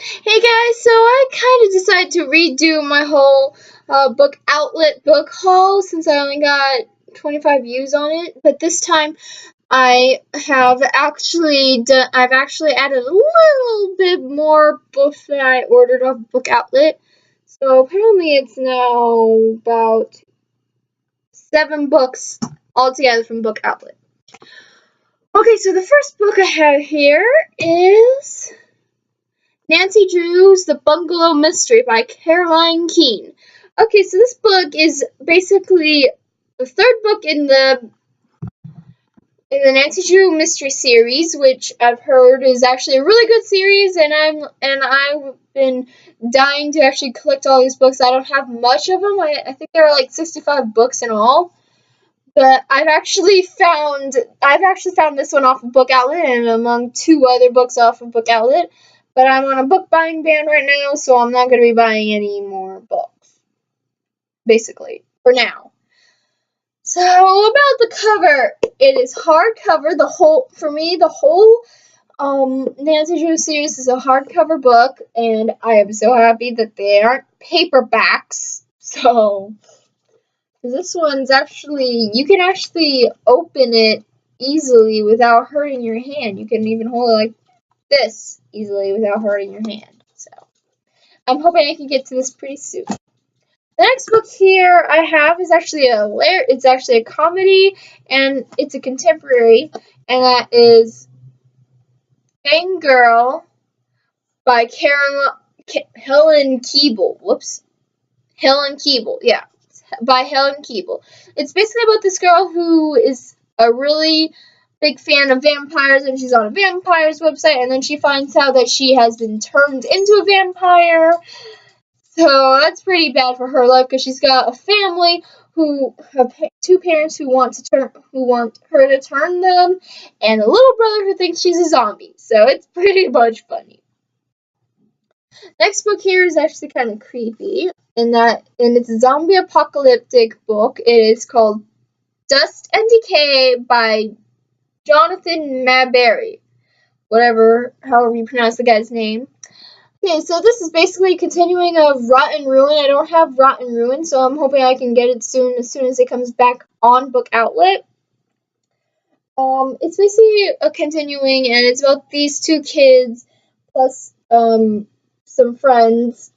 Hey guys, so I kind of decided to redo my whole book outlet book haul since I only got 25 views on it. But this time I've actually added a little bit more books that I ordered off Book Outlet. So apparently it's now about 7 books altogether from Book Outlet. Okay, so the first book I have here is Nancy Drew's The Bungalow Mystery by Caroline Keene. Okay, so this book is basically the third book in the Nancy Drew mystery series, which I've heard is actually a really good series, and I've been dying to actually collect all these books. I don't have much of them. I think there are like 65 books in all. But I've actually found this one off of Book Outlet and among 2 other books off of Book Outlet. But I'm on a book buying ban right now, so I'm not going to be buying any more books. Basically, for now. So about the cover, it is hardcover. The whole Nancy Drew series is a hardcover book, and I am so happy that they aren't paperbacks. So this one's you can actually open it easily without hurting your hand. You can even hold it like this easily without hurting your hand. So I'm hoping I can get to this pretty soon. The next book here I have is actually a comedy, and it's a contemporary, and that is Fangirl by Helen Keeble. Helen Keeble, yeah, by Helen Keeble. It's basically about this girl who is a really big fan of vampires, and she's on a vampire's website, and then she finds out that she has been turned into a vampire. So that's pretty bad for her life because she's got a family who have 2 parents who want her to turn them, and a little brother who thinks she's a zombie. So it's pretty much funny. Next book here is actually kind of creepy, and it's a zombie apocalyptic book. It is called Dust and Decay by Jonathan Maberry, however you pronounce the guy's name. Okay, so this is basically continuing of Rotten Ruin. I don't have Rotten Ruin, so I'm hoping I can get it soon as it comes back on Book Outlet. It's basically a continuing, and it's about these 2 kids plus some friends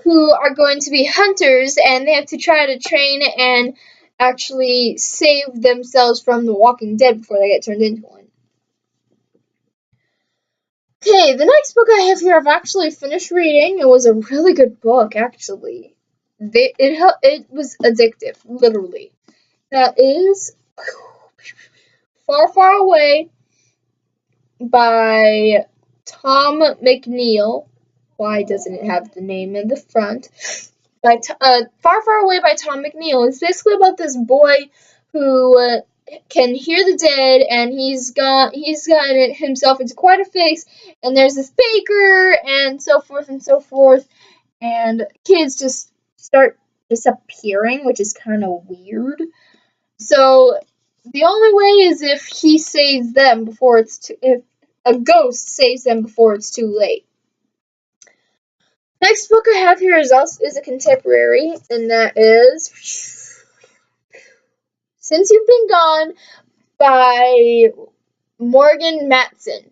who are going to be hunters, and they have to try to train and actually save themselves from the Walking Dead before they get turned into one. Okay, the next book I have here I've actually finished reading. It was a really good book, actually. It was addictive, literally. That is Far, Far Away by Tom McNeill. Why doesn't it have the name in the front? Far, Far Away by Tom McNeill. It's basically about this boy who can hear the dead, and he's gotten himself into quite a fix, and there's this baker, and so forth, and kids just start disappearing, which is kind of weird. So the only way is if he saves them if a ghost saves them before it's too late. Next book I have here is a contemporary, and that is Since You've Been Gone by Morgan Matson.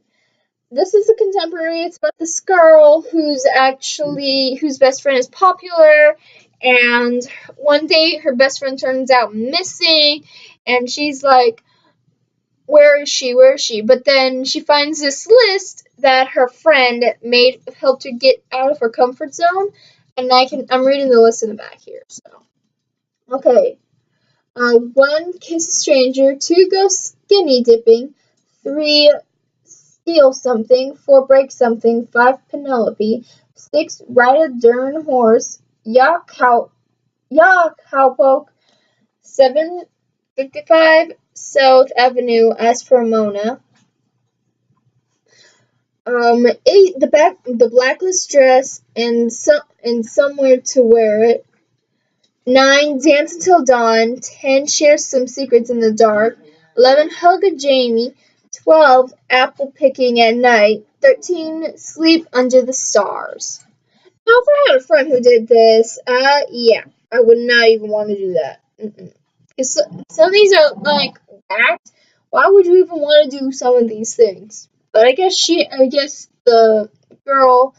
This is a contemporary. It's about this girl whose best friend is popular, and one day her best friend turns out missing, and she's like, where is she? But then she finds this list that her friend helped her get out of her comfort zone, and I'm reading the list in the back here. So, okay. 1. Kiss a stranger. 2. Go skinny dipping. 3. Steal something. 4. Break something. 5. Penelope. 6. Ride a dern horse. Yak cowpoke. 7. 55 South Avenue. Ask for Mona. 8. The blacklist dress and somewhere to wear it. 9. Dance until dawn. 10. Share some secrets in the dark. 11. Hug a Jamie. 12. Apple picking at night. 13. Sleep under the stars. Now, if I had a friend who did this, yeah, I would not even want to do that. Some of these are like that. Why would you even want to do some of these things? But I guess the girl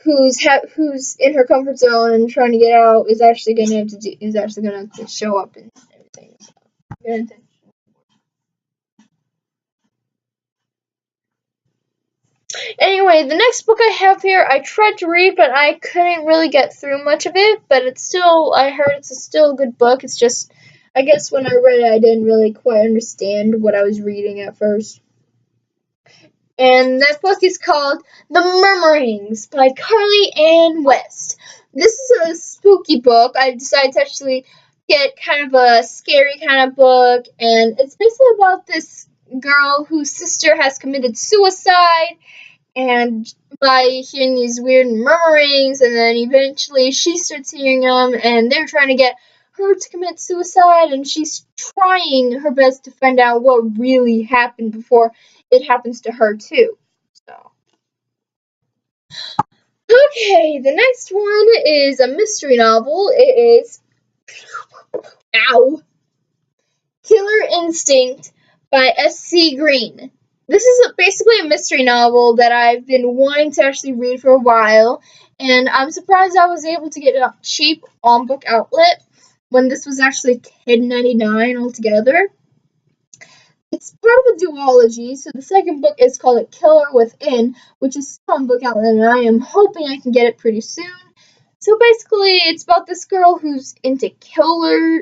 who's in her comfort zone and trying to get out is actually gonna have to show up and everything. So, anyway, the next book I have here, I tried to read, but I couldn't really get through much of it. But I heard it's still a good book. It's just, I guess when I read it, I didn't really quite understand what I was reading at first. And that book is called The Murmurings by Carly Ann West. This is a spooky book. I decided to actually get kind of a scary kind of book, and it's basically about this girl whose sister has committed suicide, and by hearing these weird murmurings, and then eventually she starts hearing them, and they're trying to get her to commit suicide, and she's trying her best to find out what really happened before it happens to her too. So, okay, the next one is a mystery novel. It is Killer Instinct by S.C. Green. This is basically a mystery novel that I've been wanting to actually read for a while, and I'm surprised I was able to get it cheap on Book Outlet when this was actually $10.99 altogether. It's part of a duology, so the second book is called Killer Within, which is still on Book Outlet, and I am hoping I can get it pretty soon. So basically, it's about this girl who's into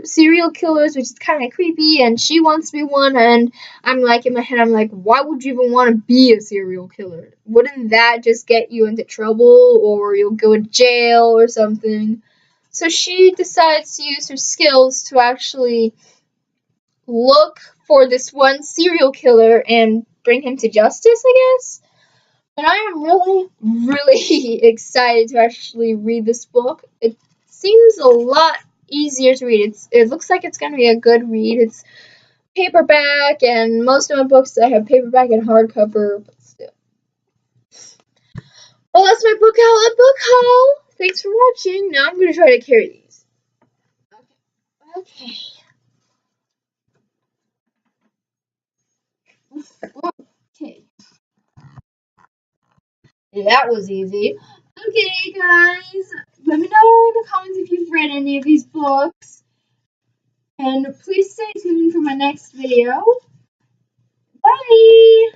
serial killers, which is kind of creepy, and she wants to be one, and I'm like, in my head, I'm like, why would you even want to be a serial killer? Wouldn't that just get you into trouble, or you'll go to jail or something? So she decides to use her skills to actually look for this one serial killer and bring him to justice, I guess. But I am really, really excited to actually read this book. It seems a lot easier to read. It looks like it's going to be a good read. It's paperback, and most of my books I have paperback and hardcover, but still. Well, that's my book haul. Thanks for watching. Now I'm going to try to carry these. Okay. Okay. That was easy. Okay, guys, let me know in the comments if you've read any of these books. And please stay tuned for my next video. Bye!